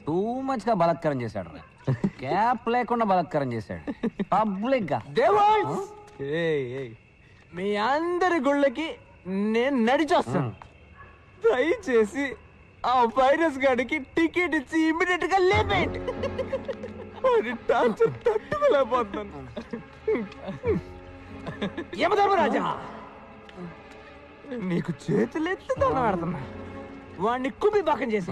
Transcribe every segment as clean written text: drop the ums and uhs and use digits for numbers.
Too much గా బలాత్కారం చేశాడు రా. క్యాప్ లేకుండా బలాత్కారం చేశాడు పబ్లిక్ గా. మీ అందరి గుళ్ళకి నేను నడిచొస్తాను. దయచేసి ఆ వైరస్ గాడికి టికెట్ ఇచ్చి ఇమ్మీడియట్ గా లేపేయండి. తట్టుకోలేకపోతున్నాను. యమధర్మరాజా, నీకు చేతులెత్తి దండం పెడుతున్నా. వాడిని కుంభి భాగం చేసి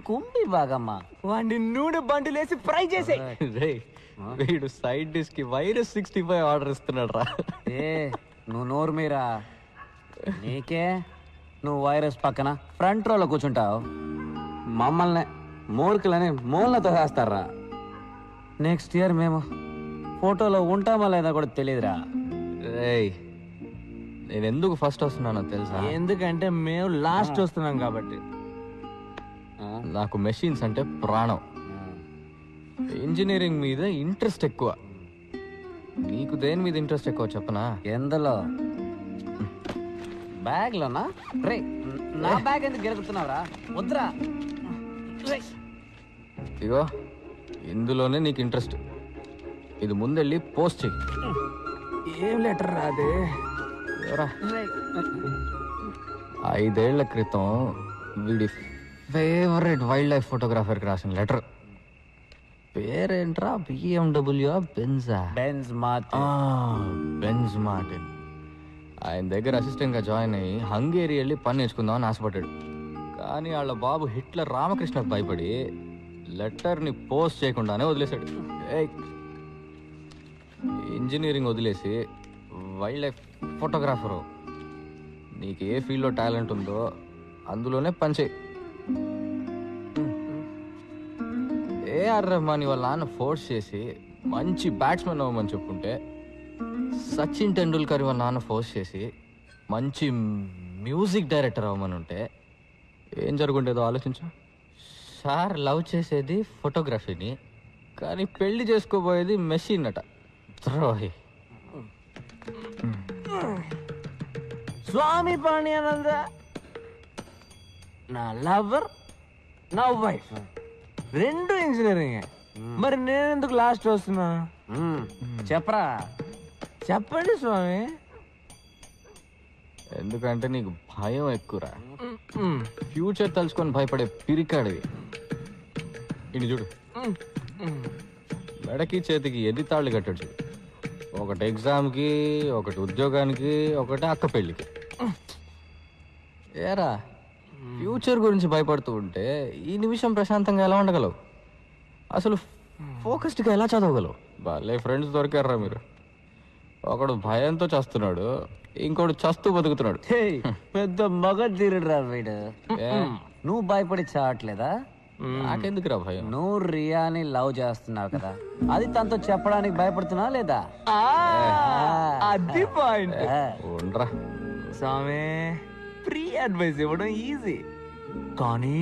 కుంభి భాగమ్మా వాడిని నూనె బండిలేసి ఫ్రై చేసే. వీడు సైడ్ డిష్ కి వైరస్ 65 ఆర్డర్ ఇస్తున్నాడు రా. నువ్వు నోరు మీరా. నీకే నువ్వు వైరస్ పక్కన ఫ్రంట్ రోలో కూర్చుంటావు. మమ్మల్ని మూర్ఖులని మూలతో వేస్తారా. నెక్స్ట్ ఇయర్ మేము ఫోటోలో ఉంటామా లేదా కూడా తెలియదురా. రేయ్, నేను ఎందుకు ఫస్ట్ వస్తున్నానో తెలుసా? ఎందుకంటే మేము లాస్ట్ వస్తున్నాం కాబట్టి. నాకు మెషిన్స్ అంటే ప్రాణం. ఇంజనీరింగ్ మీద ఇంట్రెస్ట్ ఎక్కువ. నీకు దేని మీద ఇంట్రెస్ట్ ఎక్కువ చెప్పనా? ఎందులో? బ్యాగ్ లోనా? రే నా బ్యాగ్ ఎందుకు గెలుగుతున్నావురా? వద్దురా. ఇగో ఇందులోనే నీకు ఇంట్రెస్ట్. ఇది ముందెళ్ళి పోస్ట్ చెయ్యి. ఏం లెటర్ రాదే? 5 ఏళ్ల క్రితం వీడి ఫేవరెట్ వైల్డ్ లైఫ్ ఫోటోగ్రాఫర్కి రాసిన లెటర్. పేరేంట్రా? BMW బెంజా? Benz Martin. ఆయన దగ్గర అసిస్టెంట్ గా జాయిన్ అయ్యి హంగేరి వెళ్ళి పని నేర్చుకుందామని ఆశపడ్డాడు. కానీ వాళ్ళ బాబు హిట్లర్ రామకృష్ణకు భయపడి లెటర్ని పోస్ట్ చేయకుండానే వదిలేశాడు. ఇంజనీరింగ్ వదిలేసి వైల్డ్ లైఫ్ ఫోటోగ్రాఫరు. నీకు ఏ ఫీల్డ్లో టాలెంట్ ఉందో అందులోనే పనిచేయి. ఏఆర్ రెహమాన్ వాళ్ళ నాన్న ఫోర్స్ చేసి మంచి బ్యాట్స్మెన్ అవ్వమని చెప్పుకుంటే, సచిన్ టెండూల్కర్ వాళ్ళ నాన్న ఫోర్స్ చేసి మంచి మ్యూజిక్ డైరెక్టర్ అవ్వమని ఉంటే ఏం జరుగుండేదో ఆలోచించు. సార్ లవ్ చేసేది ఫోటోగ్రఫీని, కానీ పెళ్లి చేసుకోబోయేది మెషిన్ అట. ద్రోహి. స్వామి పాణ్యానంద నా లవర్, నా వైఫ్ రెండు ఇంజనీరింగ్. మరి నేనెందుకు లాస్ట్ వస్తున్నా? చెప్పరా. చెప్పండి స్వామి. ఎందుకంటే నీకు భయం ఎక్కువరా. ఫ్యూచర్ తలుచుకొని భయపడే పిరికాడివి. ఇది చూడు, మెడకి చేతికి ఎన్ని తాళ్ళు కట్టాడు చూడు. ఒకటి ఎగ్జామ్కి, ఒకటి ఉద్యోగానికి, ఒకటి అక్క పెళ్ళికి. ఏరా, ఫ్యూచర్ గురించి భయపడుతూ ఉంటే ఈ నిమిషం ప్రశాంతంగా ఎలా ఉండగలవు? అసలు ఫోకస్డ్గా ఎలా చదవగలవు? భలే ఫ్రెండ్స్ దొరికారా మీరు. ఒకడు భయంతో చస్తున్నాడు, ఇంకోడు చస్తూ బతుకుతున్నాడు. పెద్ద మగ తీరుడురా వీడు. నువ్వు భయపడి చావట్లేదా? నాకెందుకురా భయం? నువ్వు రియాని లవ్ చేస్తున్నావు కదా, అది తనతో చెప్పడానికి భయపడుతున్నావు లేదా? అది పాయింట్. ఉండరా స్వామి, ఫ్రీ అడ్వైస్ ఇవ్వడం ఈజీ, కానీ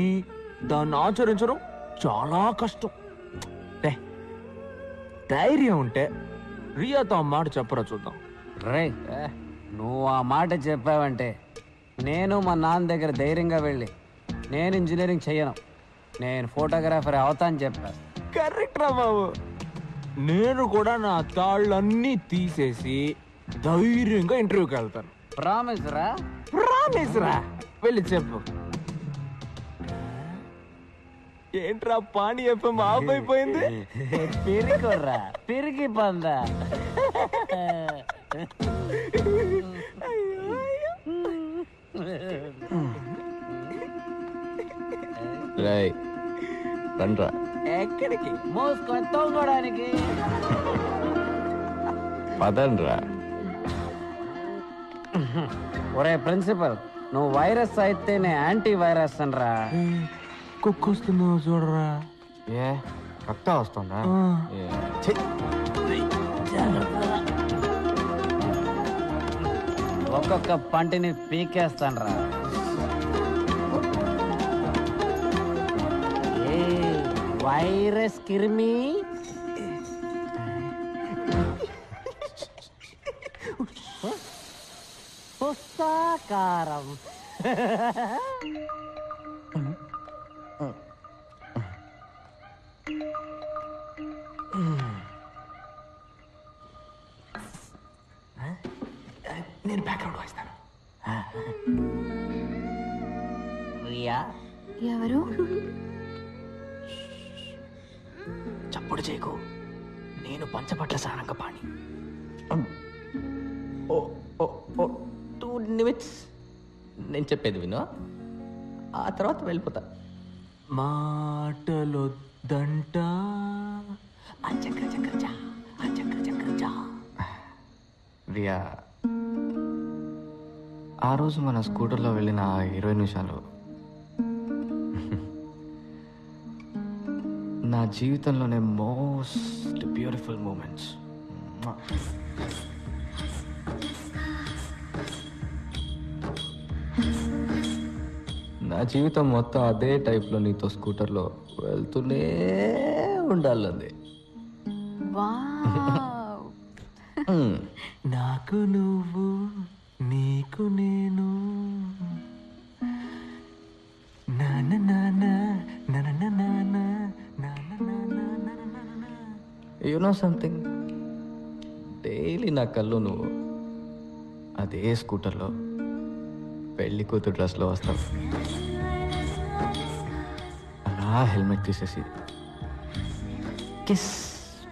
దాన్ని ఆచరించడం చాలా కష్టం. ధైర్యం ఉంటే రియాతో ఆ మాట చెప్పరా చూద్దాం. రే, నువ్వు ఆ మాట చెప్పావంటే నేను మా నాన్న దగ్గర ధైర్యంగా వెళ్ళి నేను ఇంజనీరింగ్ చెయ్యను, నేను ఫోటోగ్రాఫర్ అవుతాను చెప్పా. కరెక్ట్ రా బాబు. నేను కూడా నా తాళ్ళన్నీ తీసేసి ధైర్యంగా ఇంటర్వ్యూకి వెళ్తాను. ప్రామిస్ రా? ప్రామిస్ రా. వెళ్ళి చెప్పు. ఏంట్రా పాణి ఎఫ్ఎం ఆఫ్ అయిపోయింది? పెరిగిరా, పెరిగి పందా. రండ్రా. ఎక్కడికి? మోసుకొని తోగడానికి. పదండ్రా. ఒరే ప్రిన్సిపల్, నువ్వు వైరస్ అయితే నేను యాంటీ వైరస్ అనరా. కుక్కొస్తున్నావు చూడరా. ఏ రక్త వస్తుందా? ఒక్కొక్క పంటిని పీకేస్తానరా. వైరస్ కిరిమి. పుస్తకారం. నేను బ్యాక్గ్రౌండ్ వాయిస్తాను. రియా, ఎవరు? చప్పుడు చేయకు. నేను పంచపట్ల సారంగపాణి. 2 నిమిట్స్ నేను చెప్పేది విను, ఆ తర్వాత వెళ్ళిపోతా. మాటలొద్దంట రియా, ఆ రోజు మన స్కూటర్లో వెళ్ళిన 20 నిమిషాలు నా జీవితంలోనే మోస్ట్ బ్యూటిఫుల్ మూమెంట్స్. నా జీవితం మొత్తం అదే టైప్లో నీతో స్కూటర్లో వెళ్తూనే ఉండాలంది. వావ్. నాకు నువ్వు, నీకు నేను. యు నో సంథింగ్, డైలీ నా కళ్ళు నువ్వు అదే స్కూటర్లో పెళ్లి కూతురు డ్రెస్లో వస్తావు. అలా హెల్మెట్ తీసేసి కిస్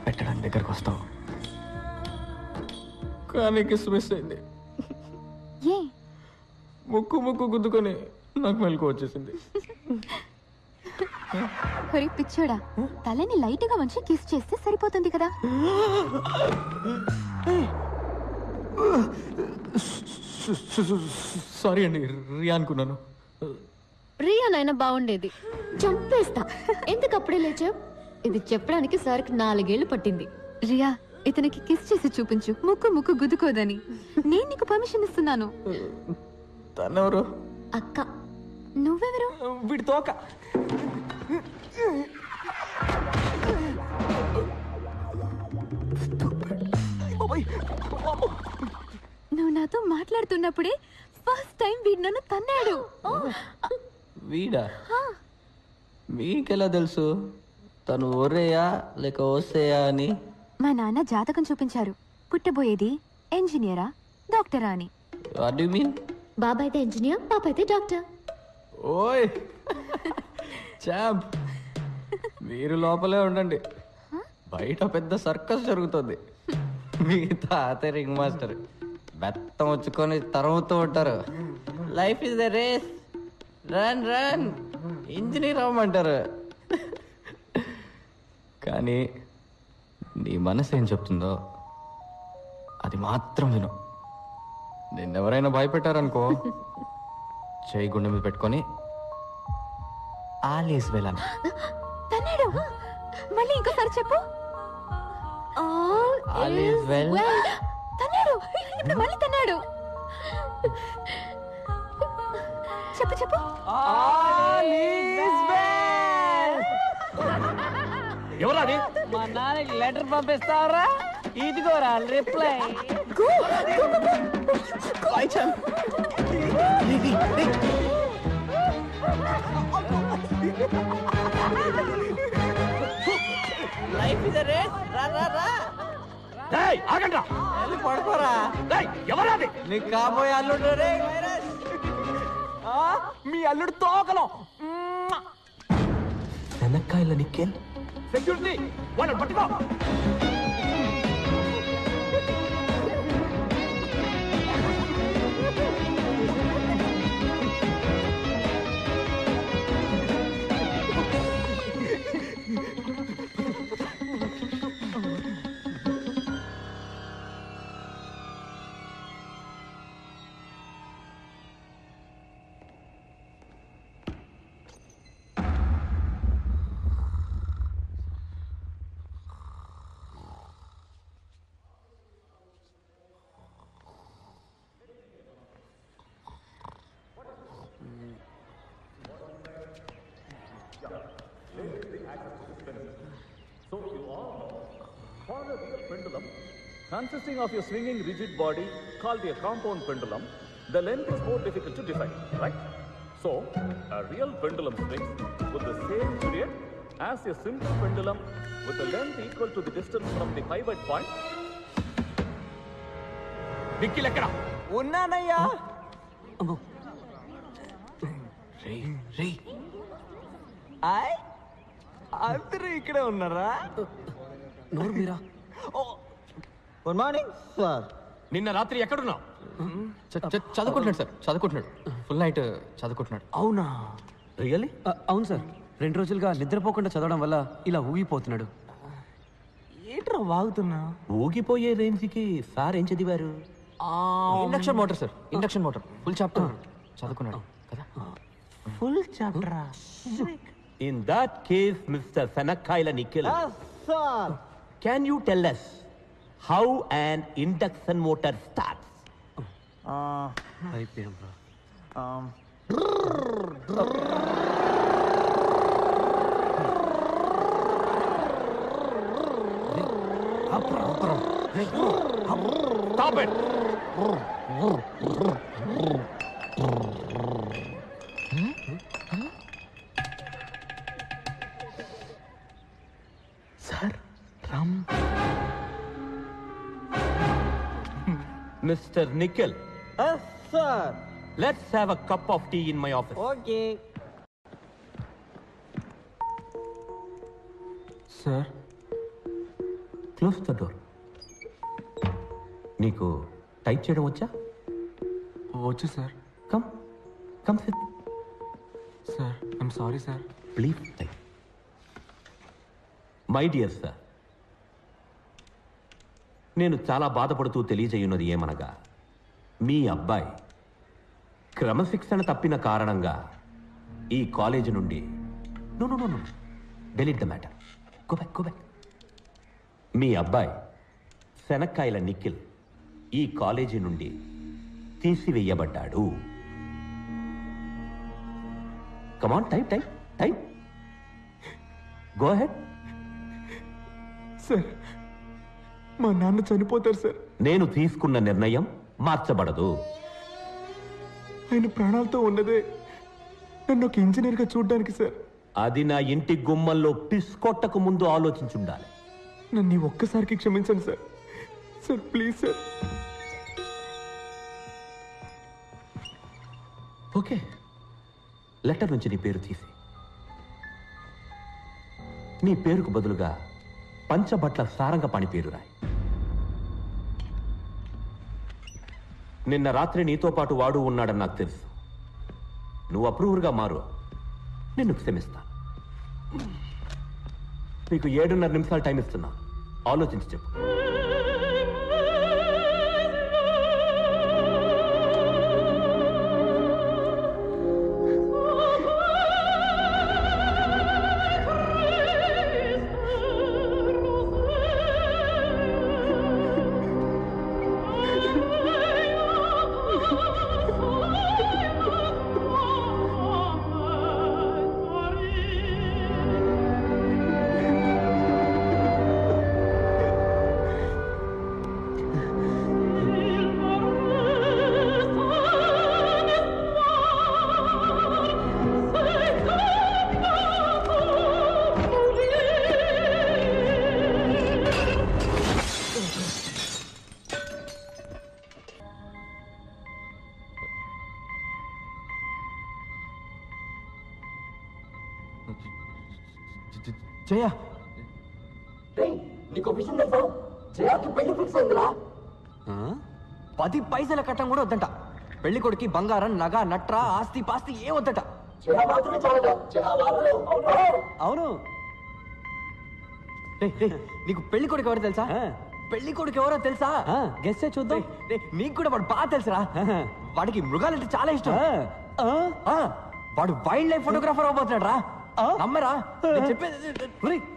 పెట్టడానికి దగ్గరకు వస్తావు. కానీ కిస్ మిస్ అయింది. ఏ ముక్కు గుద్దుకొని నాకు మెలకు వచ్చేసింది. ఒరే పిచ్చోడా, తలని లైట్ గా వంచి కిస్ చేస్తే సరిపోతుంది కదా. సారీ అండి, రియా అనుకున్నాను. రియా నైనా బాగుండేది. చంపేస్తా. ఎందుకు అప్పుడే లేచావు? ఇది చెప్పడానికి సార్కి 4 ఏళ్ళు పట్టింది. రియా, ఇతనికి కిస్ చేసి చూపించు, ముక్కు గుద్దుకోదని. నేను నీకు పర్మిషన్ ఇస్తున్నాను. తనెవరు? అక్క. నువ్వెవరు? వీడి తోక. నువ్వు నాతో మాట్లాడుతున్నప్పుడే ఫస్ట్ టైం వీడు నన్ను తన్నాడు. వీడా? మీకెలా తెలుసు తను ఒరేయా లేక ఓసేయా అని? మా నాన్న జాతకం చూపించారు. పుట్టబోయేది ఇంజనీరా డాక్టరా అని. What do you mean? బాబా అయితే ఇంజనీర్, పాప అయితే డాక్టర్. ఓయ్ చాంప్, మీరు లోపలే ఉండండి, బయట పెద్ద సర్కస్ జరుగుతుంది. మీ తాత రింగ్ మాస్టర్ బెత్తం వచ్చుకొని తరుముతూ ఉంటారు. Life is the race, run run, engineer అవ్వమంటారు. కానీ నీ మనసు ఏం చెప్తుందో అది మాత్రం విను. నిన్నెవరైనా భయపెట్టారనుకో, చేయి గుండె మీద పెట్టుకొని ఆల్ ఈజ్ వెల్ అని. తన్నాడు. మళ్ళీ ఇంకోసారి చెప్పు. All is well. తన్నాడు. ఇప్పుడు మళ్ళీ తన్నాడు. చెప్పు. ఎవరాది? మా నాన్నకి లెటర్ పంపిస్తావరా? ఇదిగోరా reply. Life is a race, రా రా రా. ఆగండ్రా. వెళ్ళి పడుకోరా. ఎవరాది? నీకు కాబోయే అల్లుడు రే వైరస్. మీ అల్లుడు తోకలో. శనక్కాయల నిక్కెల్. సెక్యూరిటీ, వాళ్ళని పట్టుకో. So you all know, for a real pendulum, consisting of a swinging rigid body called a compound pendulum, the length is more difficult to define, right? So, a real pendulum swings with the same period as a simple pendulum with a length equal to the distance from the pivot point. Nikhil ఎక్కడ? ఉన్నానయ్యా. అందరూ ఇక్కడే ఉన్నారా? నోరు మీరా. Good morning sir. నిన్న రాత్రి ఎక్కడున్నావు? చదువుకుంటున్నాడు సార్, చదువుకుంటున్నాడు. ఫుల్ నైట్ చదువుకుంటున్నాడు. అవునా? Really? అవును సార్, 2 రోజులుగా నిద్రపోకుండా చదవడం వల్ల ఇలా ఊగిపోతున్నాడు. ఏంట్రా వాగుతున్నా? ఊగిపోయే రేంజ్కి సార్ ఏం చదివారు? Induction motor sir, induction motor full chapter చదువుకున్నాడు కదా. ఫుల్ చాప్టరా? In that case, Mr. Sanakaila Nikhil, sir. can you tell us how an induction motor starts? అయిపోయాం bro. Stop it! Sir rum. Mr. Nikhil, sir. let's have a cup of tea in my office. Okay sir. Close the door. నీకు type చేయడం వచ్చా? వచ్చు sir. Come sit. Sir I'm sorry sir. Please type. My dear sir, నేను చాలా బాధపడుతూ తెలియజేయున్నది ఏమనగా, మీ అబ్బాయి క్రమశిక్షణ తప్పిన కారణంగా ఈ కాలేజీ నుండి no delete the matter. Go back. మీ అబ్బాయి శనక్కాయల నిఖిల్ ఈ కాలేజీ నుండి తీసివేయబడ్డాడు. Come on type. Go ahead. Sir మా నాన్న చనిపోతారు సార్. నేను తీసుకున్న నిర్ణయం మార్చబడదు. ఆయన ప్రాణాలతో ఉన్నదే నన్ను ఒక ఇంజనీర్గా చూడడానికి సార్. అది నా ఇంటి గుమ్మల్లో పిస్కొట్టకు ముందు ఆలోచించుండాలి. నన్ను ఈ ఒక్కసారికి క్షమించండి sir. Sir please sir. Okay, letter నుంచి నీ పేరు తీసి నీ పేరుకు బదులుగా పంచబట్ల సారంగపాణి పేరు రాయి. నిన్న రాత్రి నీతో పాటు వాడు ఉన్నాడని నాకు తెలుసు. నువ్వు అప్రూవర్గా మారు, నిన్ను క్షమిస్తా. నీకు 7.5 నిమిషాలు టైం ఇస్తున్నా, ఆలోచించి చెప్పు. జయ, నీకు విషయం తెలుసా? జయాకి పెళ్లి ఫిక్స్ అయిందిరా. 10 పైసల కట్టం కూడా వద్దంట. పెళ్లి కొడుకి బంగారం, నగ, నట్ర, ఆస్తి పాస్తి ఏ వద్దట. జయ మాత్రమే చాలదా? జయ మాత్రమే. అవును. నీకు పెళ్లి కొడుకు ఎవరో తెలుసా? పెళ్లి కొడుకు ఎవరో తెలుసా? గెస్ చే చూద్దాం. నీకు కూడా వాడు బాగా తెలుసురా. వాడికి మృగాలంటే చాలా ఇష్టం. వాడు వైల్డ్ లైఫ్ ఫోటోగ్రాఫర్ అవబోతున్నాడు రా. నమ్మరా? నేను చెప్పేది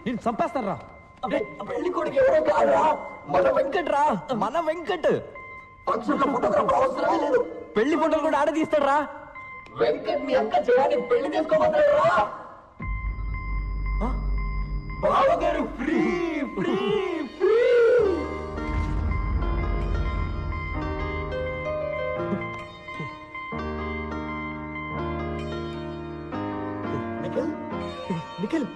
నేను చంపేస్తాను రా. పెళ్లి కొడుకు ఎవరో కాదురా, మన వెంకట్ రా. మన వెంకట్ ఫంక్షన్ లో ఫోటోగ్రాఫర్ అవసరమే లేదు. పెళ్లి ఫోటోలు కూడా ఆడ తీస్తాడు రా. వెంకట్ మీ అక్క జయాన్ని పెళ్లి చేసుకోబోతున్నాడు రా. బావగారు free free free. Nikhil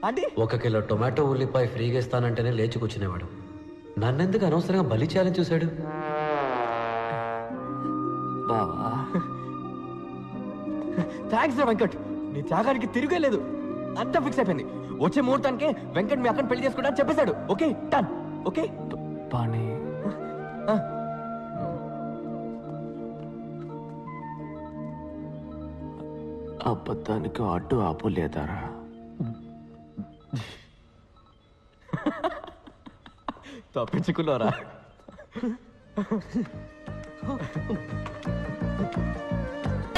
aunty 1 kilo tomato ఉల్లిపాయ ఫ్రీగా ఇస్తానంటేనే లేచి కూర్చునేవాడు. నన్నెందుకు అనవసరంగా బలి చేయాలని చూశాడు? బావా థ్యాంక్స్ రా వెంకట్, నీ త్యాగానికి తిరిగే లేదు. అంతా ఫిక్స్ అయిపోయింది. వచ్చే ముహూర్తానికి వెంకట్ మీ అక్కని పెళ్లి చేసుకుంటా అని చెప్పేశాడు. Okay done. ఓకే పానీ అబద్ధానికి అడ్డు ఆపు లేదారా? తప్పించుకున్నారా?